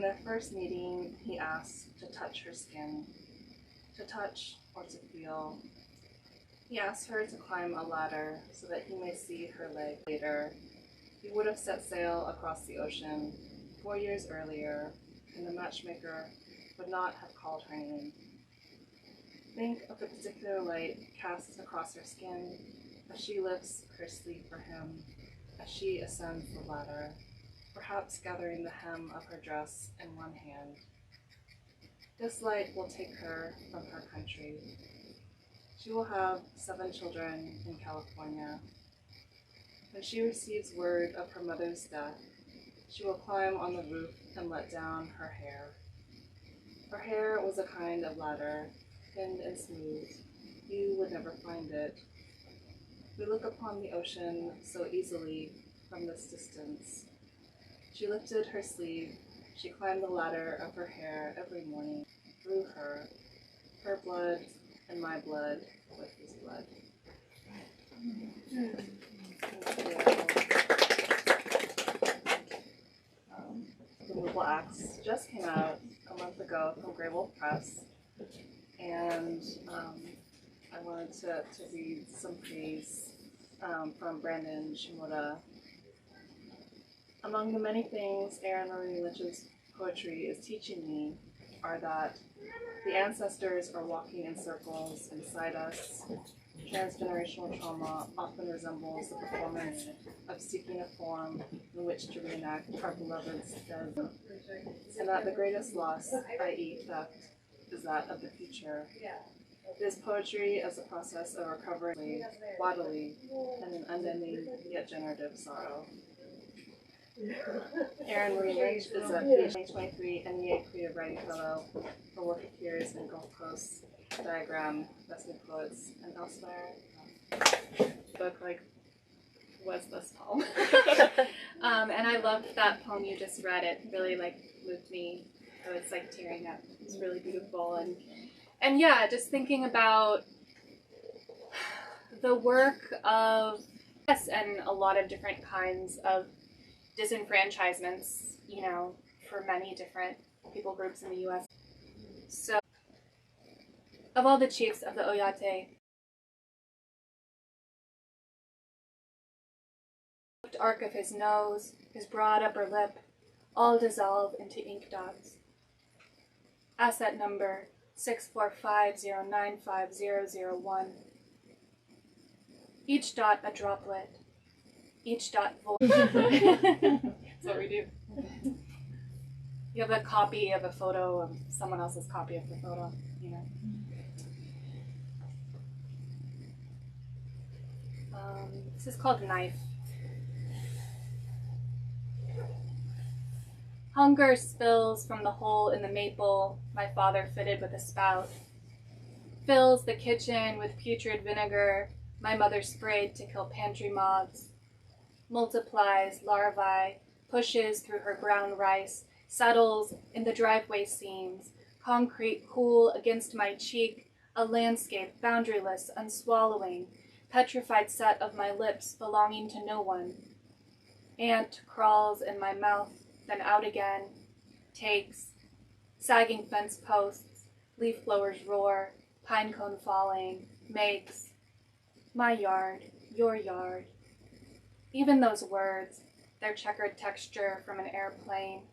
In their first meeting, he asks to touch her skin, to touch or to feel. He asks her to climb a ladder so that he may see her leg. Later, he would have set sail across the ocean 4 years earlier, and the matchmaker would not have called her name. Think of the particular light cast across her skin as she lifts her sleeve for him, as she ascends the ladder, perhaps gathering the hem of her dress in one hand. This light will take her from her country. She will have 7 children in California. When she receives word of her mother's death, she will climb on the roof and let down her hair. Her hair was a kind of ladder, thin and smooth. You would never find it. We look upon the ocean so easily from this distance. She lifted her sleeve. She climbed the ladder of her hair every morning. Through her blood and my blood with his blood. The Movable Acts just came out a month ago from Grey Wolf Press, and I wanted to read some praise from Brandon Shimoda. Among the many things Erin Marie Lynch's poetry is teaching me are that the ancestors are walking in circles inside us. Transgenerational trauma often resembles the performance of seeking a form in which to reenact our beloved's dead, and that the greatest loss, i.e. theft, is that of the future. It is poetry as a process of recovery bodily and an unending yet generative sorrow. Erin Marie Lynch is a PhD 2023 NEA Creative Writing Fellow. Her work appears in Gulf Coast, Diagram, Best New Poets, and elsewhere. Book, was this poem? And I loved that poem you just read. It really moved me. I was tearing up. It was really beautiful, and yeah, just thinking about the work of and a lot of different kinds of disenfranchisements, for many different people groups in the U.S. So, of all the chiefs of the Oyate, the arc of his nose, his broad upper lip, all dissolve into ink dots. Asset number 645095001. Each dot a droplet. Each dot void. That's what we do. You have a copy of a photo of someone else's copy of the photo, This is called Knife. Hunger spills from the hole in the maple my father fitted with a spout. Fills the kitchen with putrid vinegar my mother sprayed to kill pantry moths. Multiplies larvae, pushes through her brown rice, settles in the driveway seams, concrete cool against my cheek, a landscape boundaryless, unswallowing, petrified set of my lips belonging to no one. Ant crawls in my mouth, then out again, takes, sagging fence posts, leaf blowers roar, pine cone falling, makes, my yard, your yard. Even those words, their checkered texture from an airplane,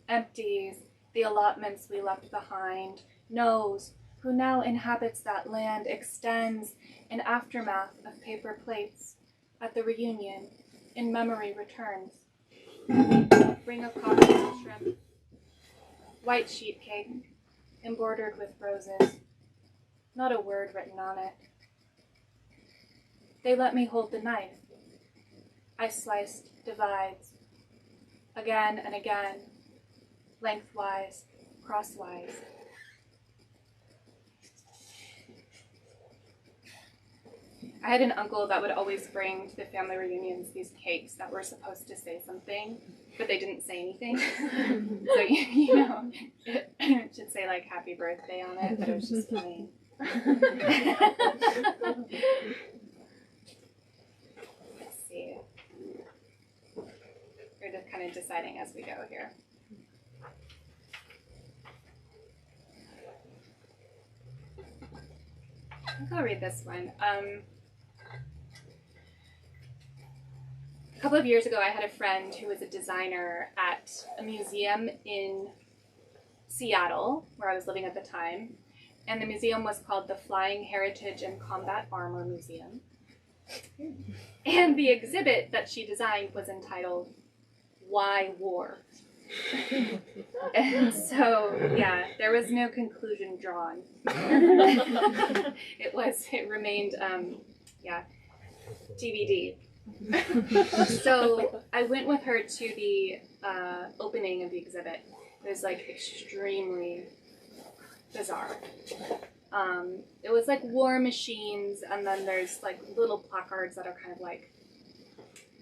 empties the allotments we left behind, knows who now inhabits that land, extends an aftermath of paper plates at the reunion, in memory returns. Bring a coffee and shrimp, white sheet cake, embroidered with roses, not a word written on it. They let me hold the knife. I sliced divides, again and again, lengthwise, crosswise. I had an uncle that would always bring to the family reunions these cakes that were supposed to say something, but they didn't say anything. So, it should say happy birthday on it, but it was just plain. Let's see. We're just kind of deciding as we go here. I'll read this one. A couple of years ago, I had a friend who was a designer at a museum in Seattle, where I was living at the time. And the museum was called the Flying Heritage and Combat Armor Museum. And the exhibit that she designed was entitled, Why War? And so, yeah, there was no conclusion drawn. It remained, TBD. So I went with her to the opening of the exhibit. It was like extremely bizarre. It was like war machines, and then there's like little placards that are kind of like,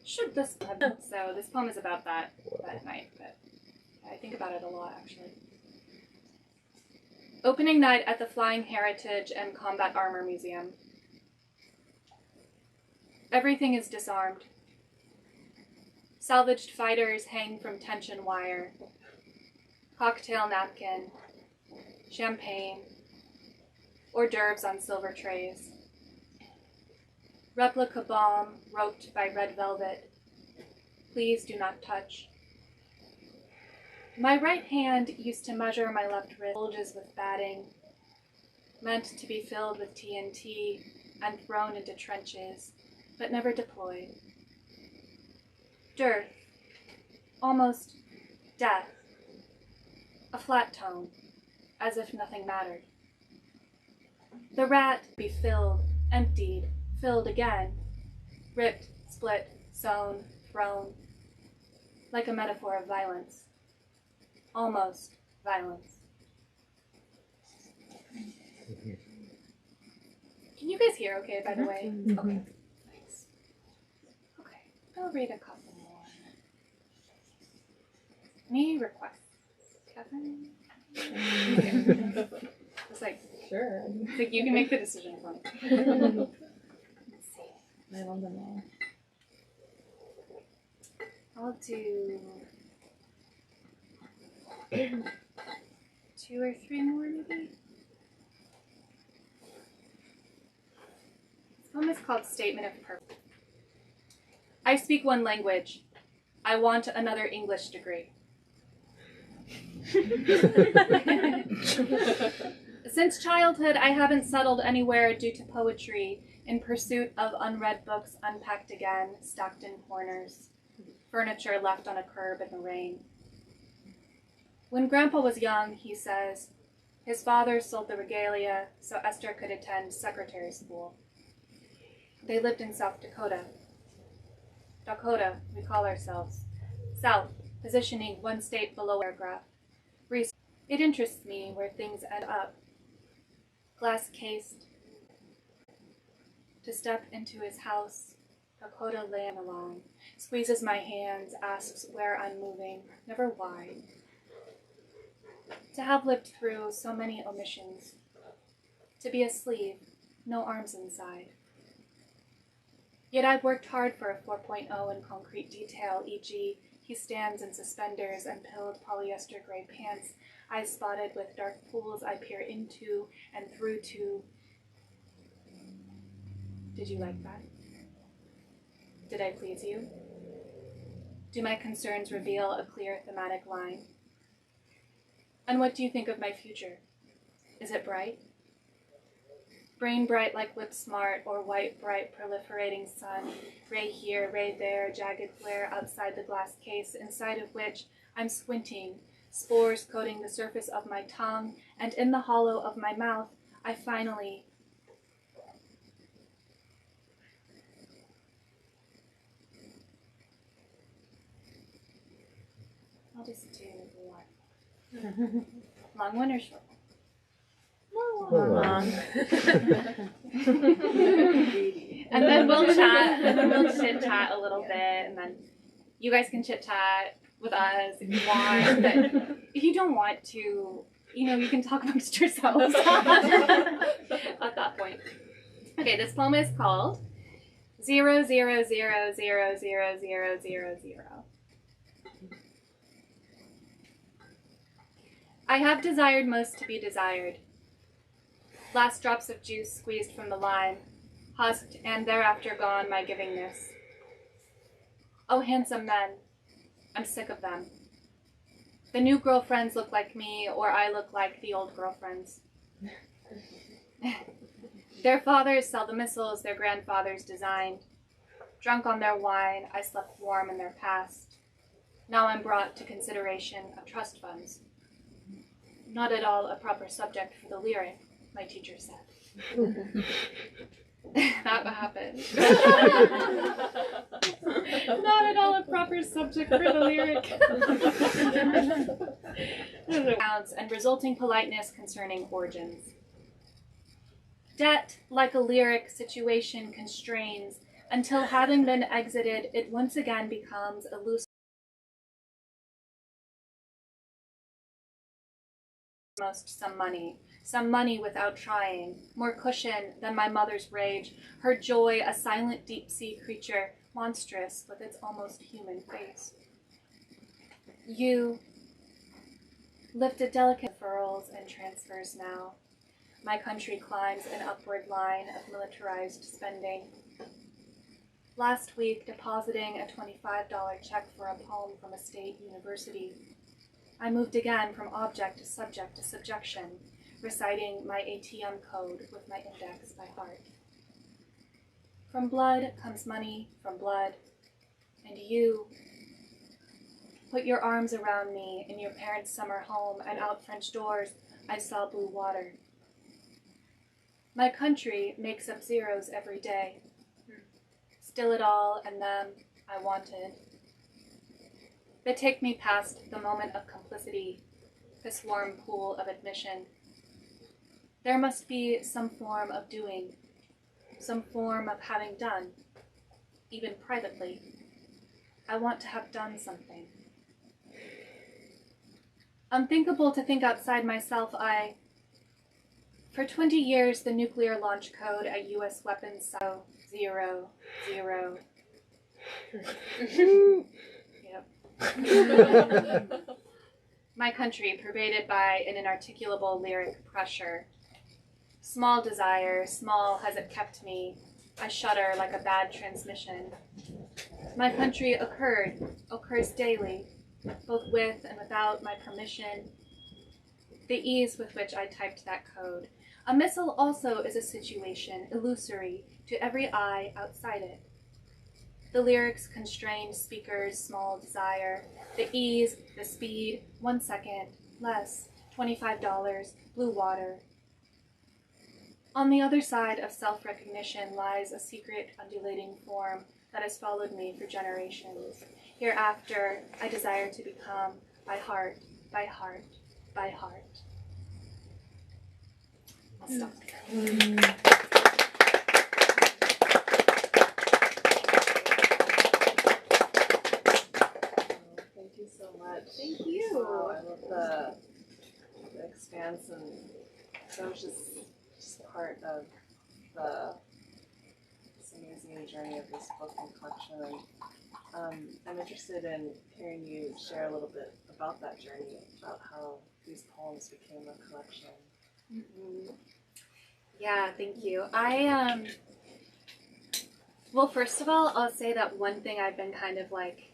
should this have... So this poem is about that night, but I think about it a lot, actually. Opening night at the Flying Heritage and Combat Armor Museum. Everything is disarmed. Salvaged fighters hang from tension wire. Cocktail napkin, champagne, hors d'oeuvres on silver trays. Replica bomb roped by red velvet. Please do not touch. My right hand used to measure my left wrist, bulges with batting, meant to be filled with TNT and thrown into trenches, but never deployed. Dearth, almost death, a flat tone, as if nothing mattered. The rat be filled, emptied, filled again, ripped, split, sewn, thrown, like a metaphor of violence. Almost violence. Can you guys hear okay, by the way? Okay. Nice. Okay, I'll read a couple more. Any requests? Kevin? Okay. It's like, Sure. it's like you can make the decision for me. Let's see. I love them all. I'll do 2 or 3 more, maybe? This poem is called Statement of Purpose. I speak one language. I want another English degree. Since childhood, I haven't settled anywhere due to poetry, in pursuit of unread books unpacked again, stacked in corners, furniture left on a curb in the rain. When Grandpa was young, he says, his father sold the regalia so Esther could attend secretary school. They lived in South Dakota. Dakota, we call ourselves. South, positioning one state below paragraph. It interests me where things end up. Glass cased. To step into his house, Dakota laying along, squeezes my hands, asks where I'm moving, never why. To have lived through so many omissions. To be a sleeve, no arms inside. Yet I've worked hard for a 4.0 in concrete detail, e.g., he stands in suspenders and pilled polyester gray pants, eyes spotted with dark pools I peer into and through to. Did you like that? Did I please you? Do my concerns reveal a clear thematic line? And what do you think of my future? Is it bright? Brain bright like lip smart or white bright proliferating sun, ray here, ray there, jagged flare outside the glass case, inside of which I'm squinting, spores coating the surface of my tongue, and in the hollow of my mouth, I finally... I'll just do one. Long one or short one? Long. And then we'll chat, and then we'll chit-chat a little bit, and then you guys can chit-chat with us if you want, but if you don't want to, you can talk amongst yourselves at that point. Okay, this poem is called 000000000. I have desired most to be desired. Last drops of juice squeezed from the lime, husked and thereafter gone my givingness. Oh, handsome men, I'm sick of them. The new girlfriends look like me, or I look like the old girlfriends. Their fathers sell the missiles their grandfathers designed. Drunk on their wine, I slept warm in their past. Now I'm brought to consideration of trust funds. Not at all a proper subject for the lyric, my teacher said. That happened. Not at all a proper subject for the lyric. And resulting politeness concerning origins. Debt, like a lyric situation, constrains, until having been exited, it once again becomes elusive. Most some money without trying, more cushion than my mother's rage, her joy a silent deep-sea creature, monstrous with its almost human face. You lifted delicate furls and transfers now. My country climbs an upward line of militarized spending. Last week, depositing a $25 check for a poem from a state university, I moved again from object to subjection, reciting my ATM code with my index by heart. From blood comes money from blood, and you put your arms around me in your parents' summer home, and out French doors I saw blue water. My country makes up zeros every day. Still it all and them I wanted. They take me past the moment of complicity, this warm pool of admission. There must be some form of doing, some form of having done, even privately. I want to have done something. Unthinkable to think outside myself, for 20 years, the nuclear launch code at U.S. weapons 000. Yep. My country, pervaded by an inarticulable lyric pressure. Small desire, small has it kept me. I shudder like a bad transmission. My country occurs daily, both with and without my permission. The ease with which I typed that code. A missile also is a situation, illusory, to every eye outside it. The lyrics constrained speaker's small desire. The ease, the speed, 1 second, less, $25, blue water. On the other side of self-recognition lies a secret undulating form that has followed me for generations. Hereafter, I desire to become by heart, by heart, by heart. I'll stop there. Thank you so much. Thank you. Wow, I love the expanse, and that was just part of this amazing journey of this book and collection. I'm interested in hearing you share a little bit about that journey, about how these poems became a collection. Mm-hmm. Yeah, thank you. Well, first of all, I'll say that one thing I've been kind of like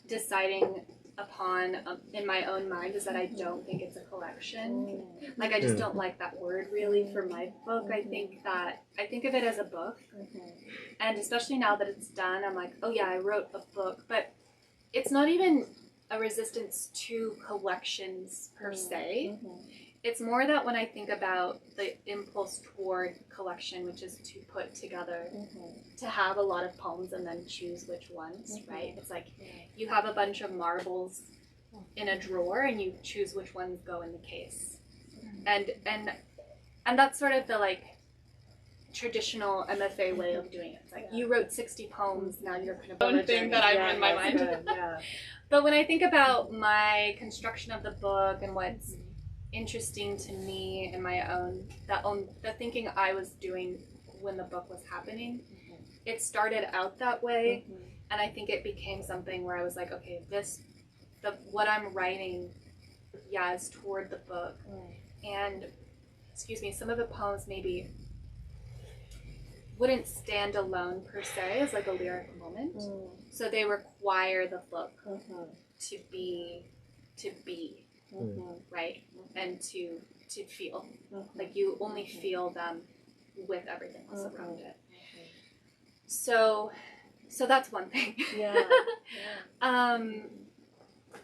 deciding upon in my own mind is that I don't think it's a collection. Like, I just don't like that word really for my book. I think of it as a book, and especially now that it's done, I'm like, oh yeah, I wrote a book, but it's not even a resistance to collections per se. It's more that when I think about the impulse toward collection, which is to put together, to have a lot of poems and then choose which ones, right? It's like you have a bunch of marbles in a drawer and you choose which ones go in the case. And that's sort of the like traditional MFA way of doing it. It's like you wrote 60 poems, now you're kind of one thing that I'm in my mind. Yeah. But when I think about my construction of the book and what's interesting to me in my own the thinking I was doing when the book was happening, it started out that way, and I think it became something where I was like, okay, what I'm writing, is toward the book, and some of the poems maybe wouldn't stand alone per se as like a lyric moment. So they require the book to be right, and to feel. Like you only feel them with everything else around it. So that's one thing.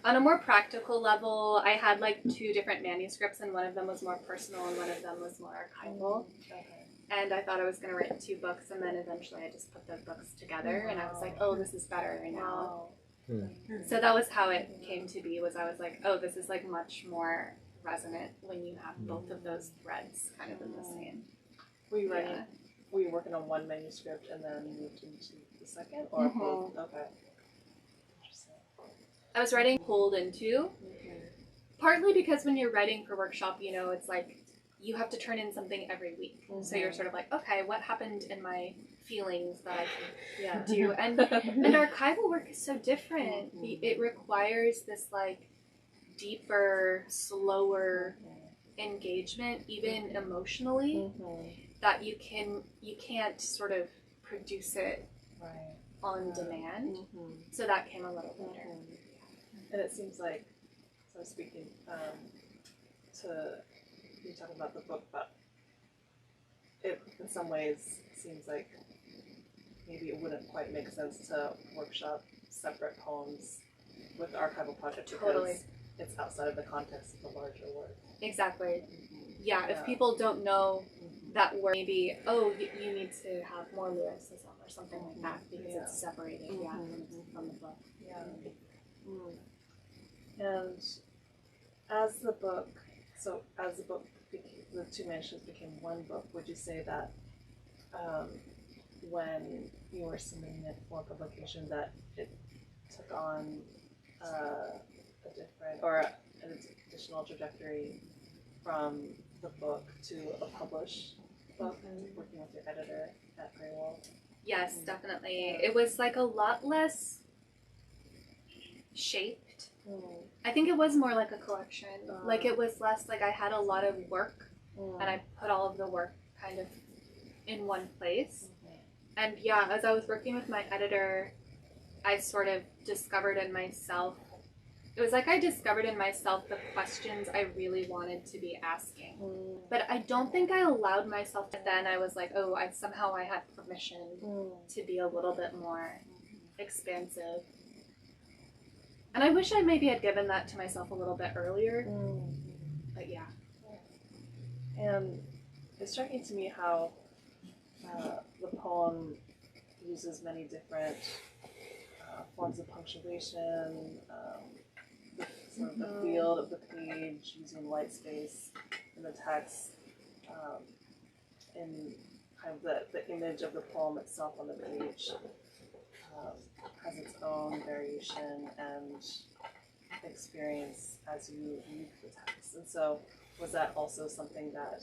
On a more practical level, I had like 2 different manuscripts, and one of them was more personal and one of them was more archival. And I thought I was going to write 2 books, and then eventually I just put the books together, and I was like, oh, this is better now. So that was how it came to be, was I was like, oh, this is like much more resonant when you have both of those threads kind of in the same. Were you working on one manuscript and then moved into the second, or both? Okay. Interesting. I was writing pulled into, partly because when you're writing for workshop, you know, it's like you have to turn in something every week. So you're sort of like, okay, what happened in my feelings that I can do? And archival work is so different. It requires this like deeper, slower engagement, even emotionally, that you can't sort of produce it on demand. So that came a little later. And it seems like, so I'm speaking to you talking about the book, but it in some ways seems like maybe it wouldn't quite make sense to workshop separate poems with the archival project because it's outside of the context of the larger work. Exactly. Yeah, if people don't know that word, maybe, oh, you need to have more lyricism or something like that because it's separated from the book. And as the book the 2 manuscripts became one book, would you say that when you were submitting it for publication that it took on a different or an additional trajectory from the book to a published book, working with your editor at Graywall? Yes, definitely. It was like a lot less shaped. I think it was more like a collection. Like it was less like I had a lot of work and I put all of the work kind of in one place. And yeah, as I was working with my editor, I sort of discovered in myself, it was like I discovered in myself the questions I really wanted to be asking. But I don't think I allowed myself to. Then I was like, oh, I had permission to be a little bit more expansive. And I wish I maybe had given that to myself a little bit earlier. But yeah. And it's striking to me how the poem uses many different forms of punctuation, sort of the feel of the page, using white space in the text, and kind of the image of the poem itself on the page has its own variation and experience as you read the text. And so was that also something that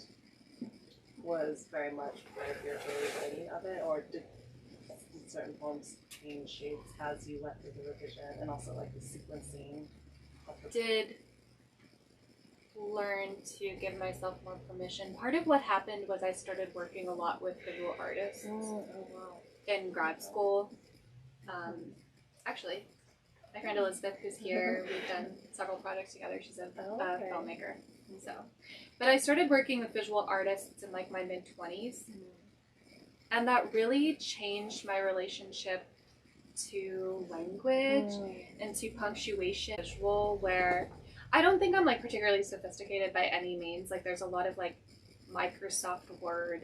was very much part of your early writing of it, or did certain poems change shapes as you went through the revision, and also like the sequencing of the did learn to give myself more permission. Part of what happened was I started working a lot with visual artists in grad school. Actually, my friend Elizabeth, who's here, we've done several projects together. She's a filmmaker. So, but I started working with visual artists in like my mid-20s, and that really changed my relationship to language and to punctuation. Visual, where I don't think I'm like particularly sophisticated by any means. Like there's a lot of like Microsoft Word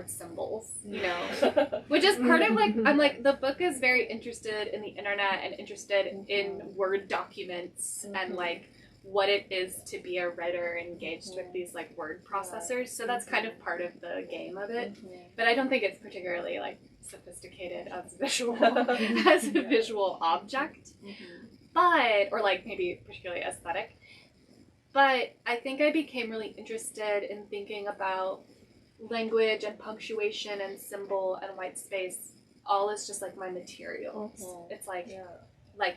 symbols, you know, which is part of like, I'm like, the book is very interested in the internet and interested in Word documents and like what it is to be a writer engaged with these like word processors. So that's kind of part of the game of it. But I don't think it's particularly like sophisticated as a visual object, but, or like maybe particularly aesthetic. But I think I became really interested in thinking about language and punctuation and symbol and white space all is just like my material. It's like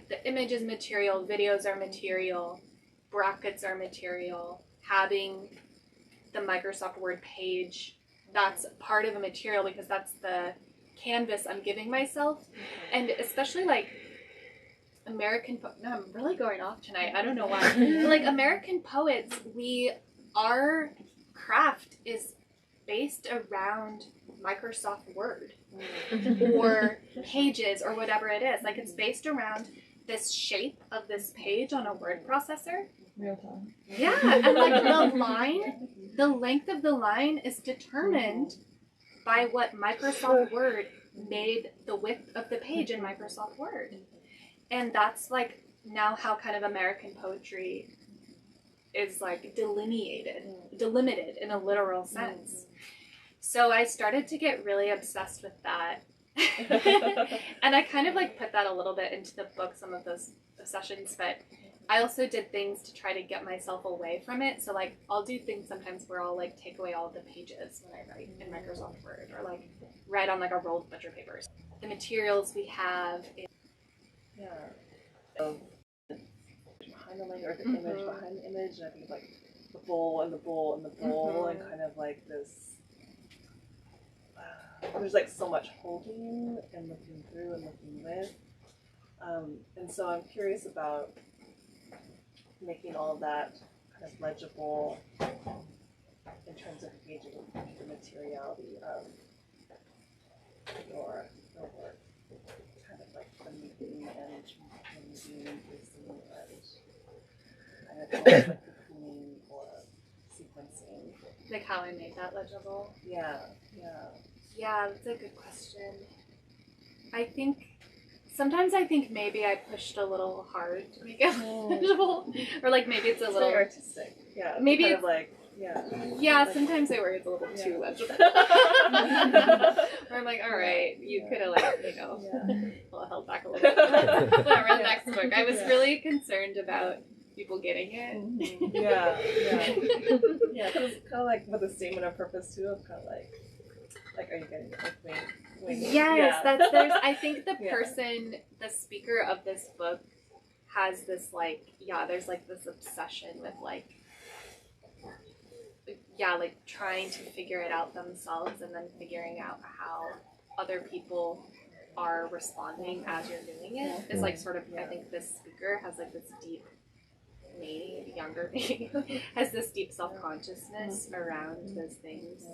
the image is material, videos are material, brackets are material, having the Microsoft Word page, that's part of a material because that's the canvas I'm giving myself. And especially like American, no, I'm really going off tonight. I don't know why. Like American poets, our craft is based around Microsoft Word or Pages or whatever it is. Like it's based around this shape of this page on a word processor. Real time. Yeah, and like the length of the line is determined by what Microsoft Word made the width of the page in Microsoft Word. And that's like now how kind of American poetry is like delimited in a literal sense. So I started to get really obsessed with that. And I kind of like put that a little bit into the book, some of those sessions, but I also did things to try to get myself away from it. So like I'll do things sometimes where I'll like take away all the pages when I write in Microsoft Word, or like write on like a roll of butcher papers. The materials we have behind the line, or the image behind the image, and I think of like the bowl and the bowl and the bowl, and kind of like this. There's like so much holding and looking through and looking with, and so I'm curious about making all of that kind of legible in terms of engaging with the materiality of your work, kind of like the moving and moving and placing and kind of like cocooning or sequencing. like how I made that legible. Yeah. Yeah, that's a good question. Sometimes I think maybe I pushed a little hard to make it legible, or like maybe it's a little very artistic. Yeah, maybe kind it's of like sometimes I worry it's a little too legible. Where I'm like, all right, you could have like well, held back a little bit. Whatever, the next book. I was really concerned about people getting it. Yeah, because it's kind of like with a statement of purpose too, of kind of like are you getting it? Like, wait. Yes, I think the person, the speaker of this book has this there's like this obsession with like trying to figure it out themselves and then figuring out how other people are responding as you're doing it. It's like sort of, I think this speaker has like this deep, maybe younger me, has this deep self-consciousness around those things.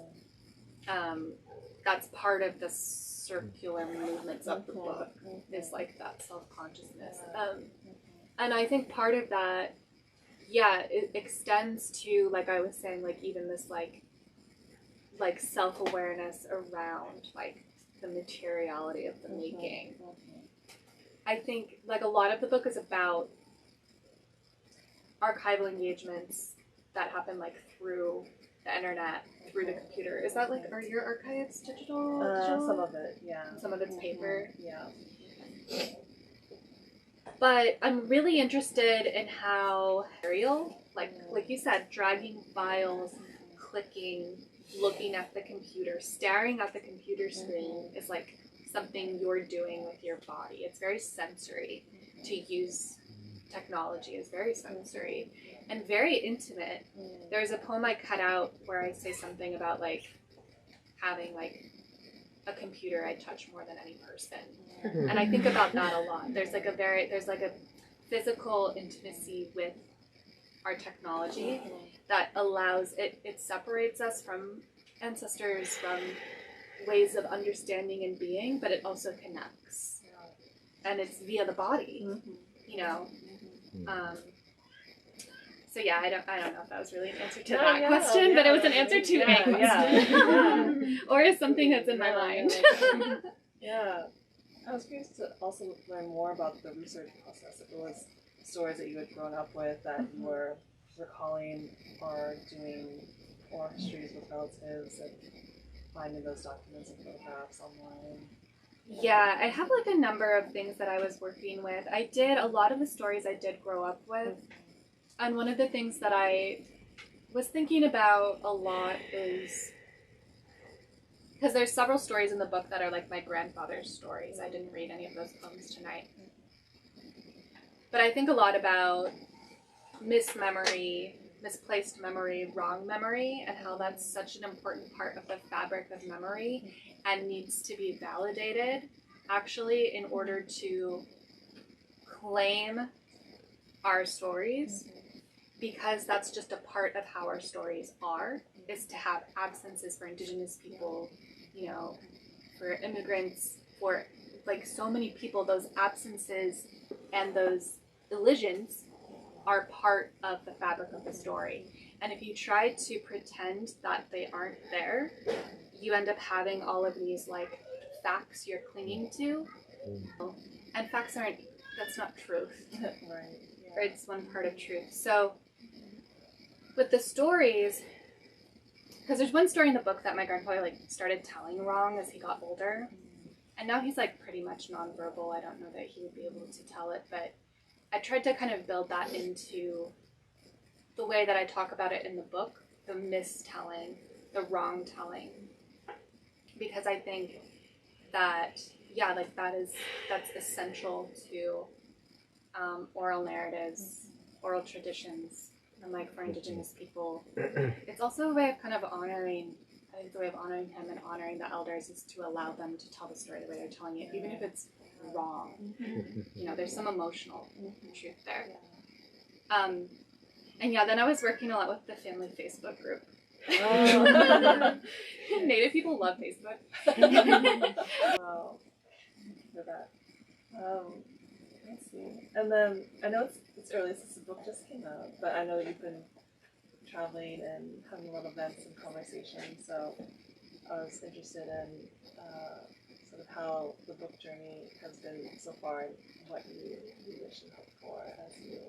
That's part of the circular movements of the book, is like that self-consciousness. And I think part of that, it extends to, like I was saying, like even this like self-awareness around like the materiality of the making. I think like a lot of the book is about archival engagements that happen like through the internet, through the computer. Is that like, are your archives digital? Some of it, yeah. Some of it's paper. Yeah. But I'm really interested in how material, like you said, dragging files, clicking, looking at the computer, staring at the computer screen is like something you're doing with your body. It's very sensory. To use technology is very sensory and very intimate. There's a poem I cut out where I say something about like having like a computer I touch more than any person. And I think about that a lot. There's like a physical intimacy with our technology that allows it separates us from ancestors, from ways of understanding and being, but it also connects. And it's via the body, you know. So yeah, I don't know if that was really an answer to that question, but it was an answer to a question. Or is something that's in my mind. Yeah. I was curious to also learn more about the research process. If it was stories that you had grown up with that you were recalling or doing oral histories with relatives and finding those documents and photographs online. Yeah, I have like a number of things that I was working with. A lot of the stories I did grow up with. And one of the things that I was thinking about a lot is, because there's several stories in the book that are like my grandfather's stories. I didn't read any of those poems tonight. But I think a lot about mismemory, misplaced memory, wrong memory, and how that's such an important part of the fabric of memory and needs to be validated actually in order to claim our stories, because that's just a part of how our stories are, is to have absences for Indigenous people, you know, for immigrants, for like so many people. Those absences and those elisions are part of the fabric of the story. And if you try to pretend that they aren't there, you end up having all of these like facts you're clinging to. And facts aren't, that's not truth. Right. Or it's one part of truth. So with the stories, because there's one story in the book that my grandfather like started telling wrong as he got older. And now he's like pretty much nonverbal. I don't know that he would be able to tell it, but I tried to kind of build that into the way that I talk about it in the book, the mistelling, the wrong telling. Because I think that, yeah, like that's essential to oral narratives, oral traditions, and like for Indigenous people. It's also a way of kind of honoring, I think the way of honoring him and honoring the elders is to allow them to tell the story the way they're telling it, even if it's wrong. You know, there's some emotional truth there. And yeah, then I was working a lot with the family Facebook group. Oh. Native people love Facebook. Wow. For that. Let's see. And then I know it's early since the book just came out, but I know that you've been traveling and having a lot of events and conversations. So I was interested in sort of how the book journey has been so far and what you wish and hope for as you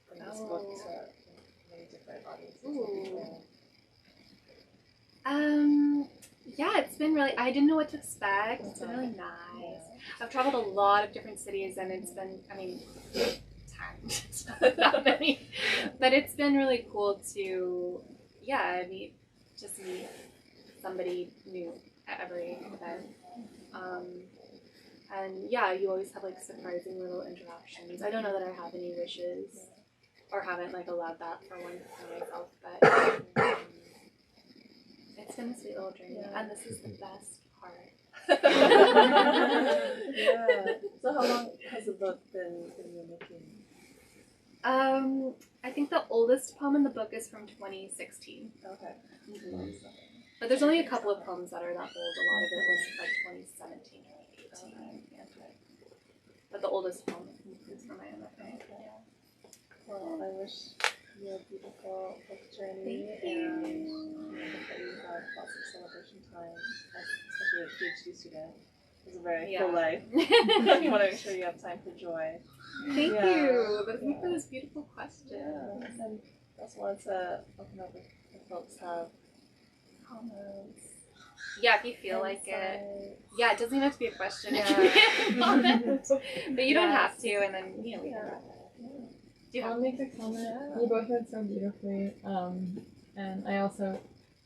bring this book to many different audiences. Yeah, it's been really, I didn't know what to expect. It's been really nice. I've traveled a lot of different cities and it's been, I mean, 10, not many, but it's been really cool to, yeah, meet somebody new at every event. And yeah, you always have like surprising little interactions. I don't know that I have any wishes or haven't like allowed that for one for myself, but it's been a sweet little journey, and this is the best part. Yeah. So how long has the book been in your making? I think the oldest poem in the book is from 2016. Okay. Mm-hmm. But there's only a couple of poems that are that old. A lot of it was like 2017, 2018. Okay. But the oldest poem is from my MFA. Okay. Well, I wish you a beautiful book journey. Thank you. And I hope that you have lots of celebration time, especially as a PhD student. It's a very full life. You want to make sure you have time for joy. Thank you. Thank you for this beautiful question. Yeah. And I also wanted to open up if folks have comments. Yeah, if you feel like it. Yeah, it doesn't even have to be a question. Yeah. It can be a comment. But you don't have to, and then, you know, we can wrap it. Do you have I'll make a comment. You both read so beautifully. And I also,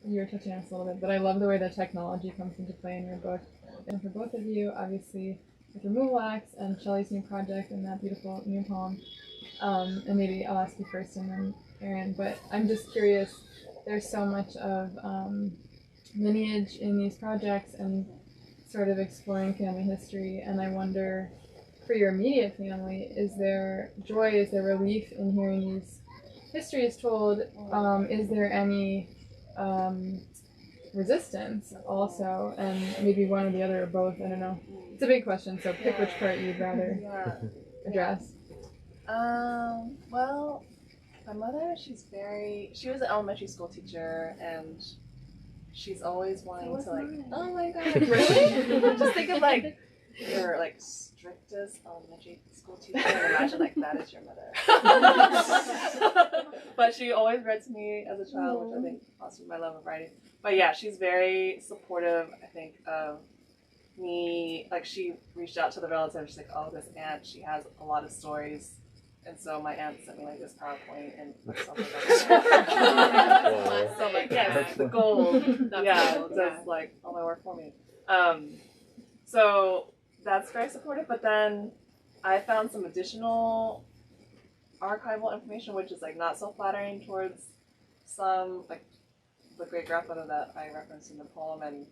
you were touching on this a little bit, but I love the way that technology comes into play in your book. And for both of you, obviously, with Removal Acts and Shelley's new project and that beautiful new poem, and maybe I'll ask you first and then Erin, but I'm just curious, there's so much of lineage in these projects and sort of exploring family history, and I wonder, for your immediate family, is there joy, is there relief in hearing these histories told? Is there any resistance also, and maybe one or the other or both? I don't know. It's a big question, so pick which part you'd rather address. Well, my mother, she was an elementary school teacher, and she's always wanting to like, oh my god, really? Just think of like your like strictest elementary school teacher, and imagine like that is your mother. But she always read to me as a child, which I think fostered my love of writing. But yeah, she's very supportive, I think, of me. Like, she reached out to the relatives. She's like, oh, this aunt, she has a lot of stories. And so my aunt sent me like this PowerPoint and like something like that. So I'm like, yes, the gold. Does like all my work for me. So that's very supportive. But then I found some additional archival information, which is like not so flattering towards some, like the great grandmother that I referenced in the poem, and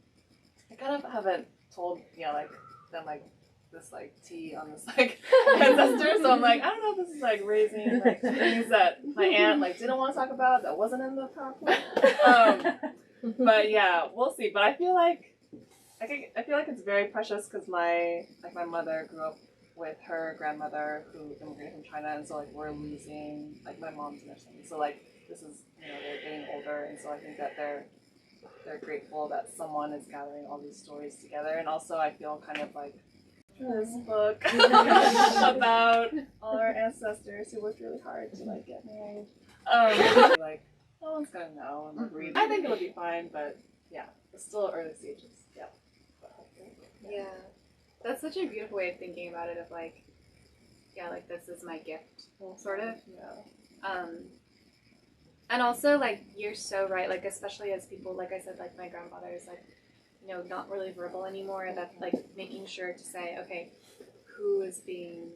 I kind of haven't told like them like this like tea on this like ancestor, so I'm like, I don't know if this is like raising like things that my aunt like didn't want to talk about that wasn't in the PowerPoint. But yeah, we'll see. But I feel like it's very precious because my mother grew up with her grandmother who immigrated from China, and so like we're losing like my mom's nursing. So like this is they're getting older, and so I think that they're grateful that someone is gathering all these stories together. And also I feel kind of like this book about all our ancestors who worked really hard to like get married. Like no one's gonna know and like read. I think it'll be fine, but yeah, it's still early stages. Yeah. Yeah. That's such a beautiful way of thinking about it, of like, yeah, like this is my gift, sort of. Yeah. And also, like, you're so right, like, especially as people, like I said, like, my grandfather is, like, not really verbal anymore, that, like, making sure to say, okay, who is doing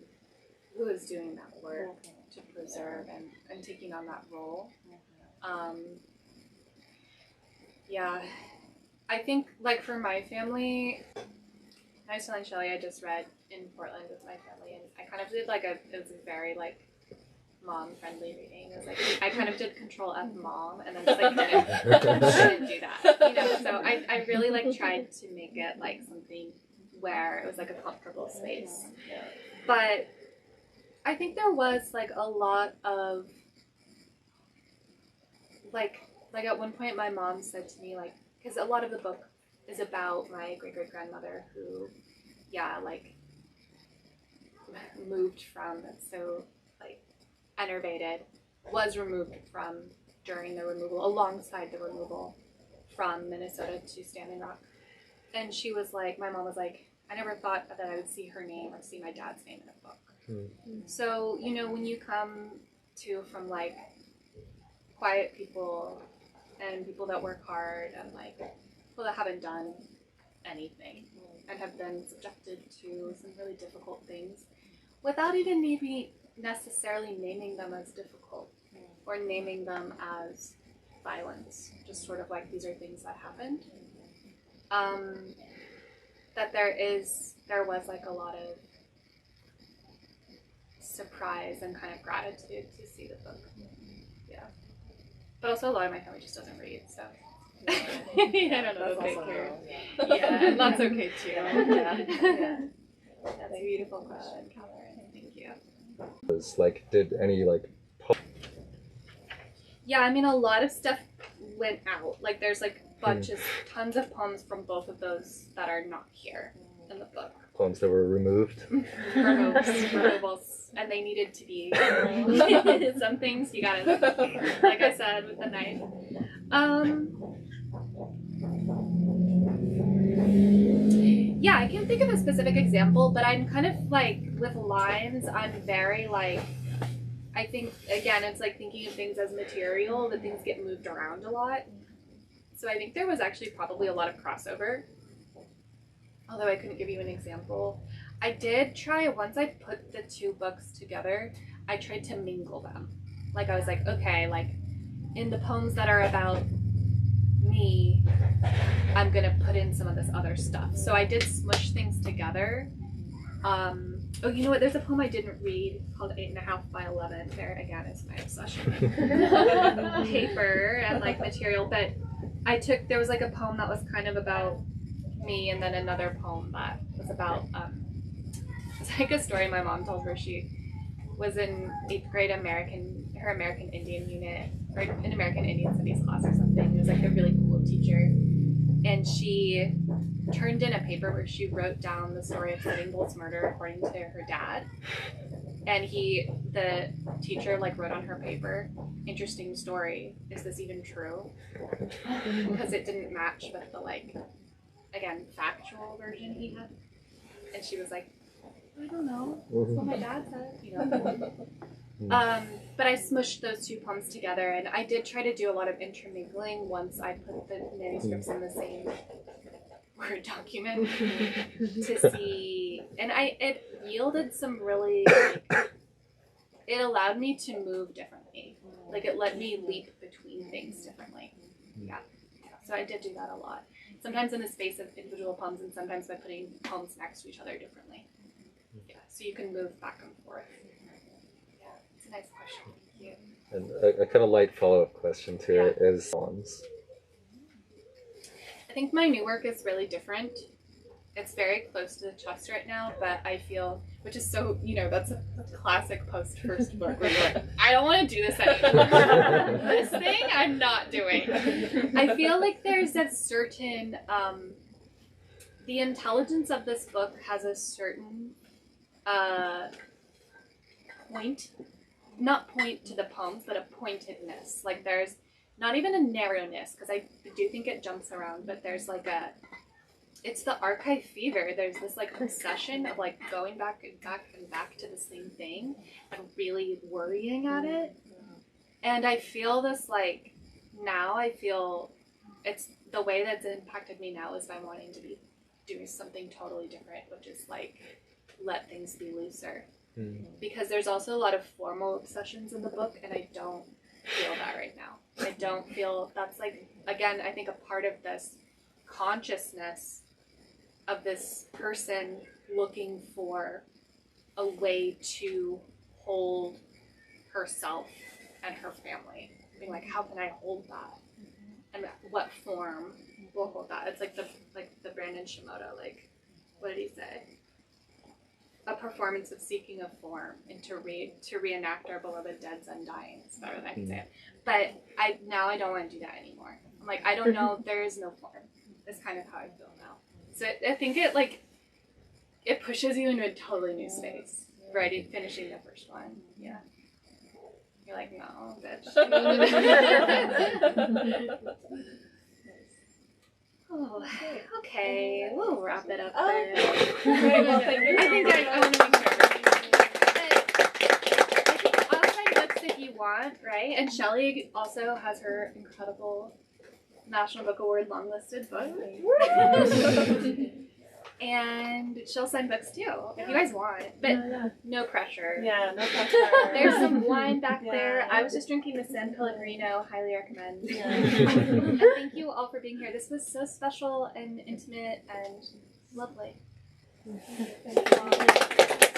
that work to preserve and taking on that role. Yeah. I think, like, for my family, I was telling Shelley I just read in Portland with my family, and I kind of did, like, it was a very, like, mom-friendly reading. It was like, I kind of did Control F mom, and then just, like, didn't do that, so I really, like, tried to make it, like, something where it was, like, a comfortable space. Yeah. But I think there was, like, a lot of, like at one point my mom said to me, like, because a lot of the book is about my great-great-grandmother who, like, moved from, so, like, enervated, was removed from during the removal, alongside the removal from Minnesota to Standing Rock. And she was like, my mom was like, I never thought that I would see her name or see my dad's name in a book. So, when you come from, like, quiet people and people that work hard and, like, people that haven't done anything and have been subjected to some really difficult things without even maybe necessarily naming them as difficult or naming them as violence, just sort of like these are things that happened, that there was like a lot of surprise and kind of gratitude to see the book. Yeah. But also a lot of my family just doesn't read, so I don't know if they care. Yeah, and that's okay too. Yeah. That's a beautiful question, Catherine. Thank you. Like, did any like? Yeah, I mean, a lot of stuff went out. Like, there's like tons of poems from both of those that are not here in the book. Poems that were removed. Removals, and they needed to be. Some things you gotta, like I said, with the knife. Yeah, I can't think of a specific example, but I'm kind of like, with lines, I'm very like, I think, again, it's like thinking of things as material, that things get moved around a lot. So I think there was actually probably a lot of crossover, although I couldn't give you an example. I did try, once I put the two books together, I tried to mingle them. Like, I was like, okay, like, in the poems that are about me, I'm gonna put in some of this other stuff. So I did smush things together. Oh, you know what? There's a poem I didn't read called 8.5 by 11. There again is my obsession with paper and like material. But there was like a poem that was kind of about me, and then another poem that was about it's like a story my mom told where she was in 8th grade her American Indian unit, or an American Indian Studies class or something. It was like a really cool teacher. And she turned in a paper where she wrote down the story of Sitting Bull's murder according to her dad. And the teacher like wrote on her paper, interesting story, is this even true? Because it didn't match with the like, again, factual version he had. And she was like, I don't know, that's what my dad said, But I smushed those two poems together, and I did try to do a lot of intermingling once I put the manuscripts in the same Word document to see, and it yielded some really like, it allowed me to move differently. Like it let me leap between things differently. Yeah. So I did do that a lot. Sometimes in the space of individual poems and sometimes by putting poems next to each other differently. Yeah. So you can move back and forth. Yeah. It's a nice question. Thank you. And a kind of light follow-up question to it is poems. I think my new work is really different. It's very close to the chest right now, but I feel, which is so, that's a classic post-first book where you're like, I don't want to do this anymore. This thing I'm not doing. I feel like there's a certain, the intelligence of this book has a certain point, not point to the poems, but a pointedness. Like there's not even a narrowness, because I do think it jumps around, but there's like it's the archive fever. There's this like obsession of like going back and back and back to the same thing and really worrying at it. And I feel this like, now I feel it's the way that's impacted me now is by wanting to be doing something totally different, which is like let things be looser. Because there's also a lot of formal obsessions in the book and I don't feel that right now. I don't feel that's like, again, I think a part of this consciousness of this person looking for a way to hold herself and her family. Being like, how can I hold that? And what form will hold that? It's like the Brandon Shimoda, like, what did he say? A performance of seeking a form and to reenact our beloved dead's undying. It's better than I can say it. But now I don't want to do that anymore. I'm like, I don't know, there is no form. That's kind of how I feel now. So I think it pushes you into a totally new space. Finishing the first one. Yeah. You're like, no, bitch. Oh, okay. We'll wrap it up there. Great, well, thank you. I think I want to make sure. I think I'll sign books if you want, right? And Shelley also has her incredible National Book Award long-listed book. And she'll sign books too, if you guys want. But no pressure. Yeah, no pressure. There's some wine back there. I was just drinking the San Pellegrino. Highly recommend. Yeah. And thank you all for being here. This was so special and intimate and lovely. Thank you all.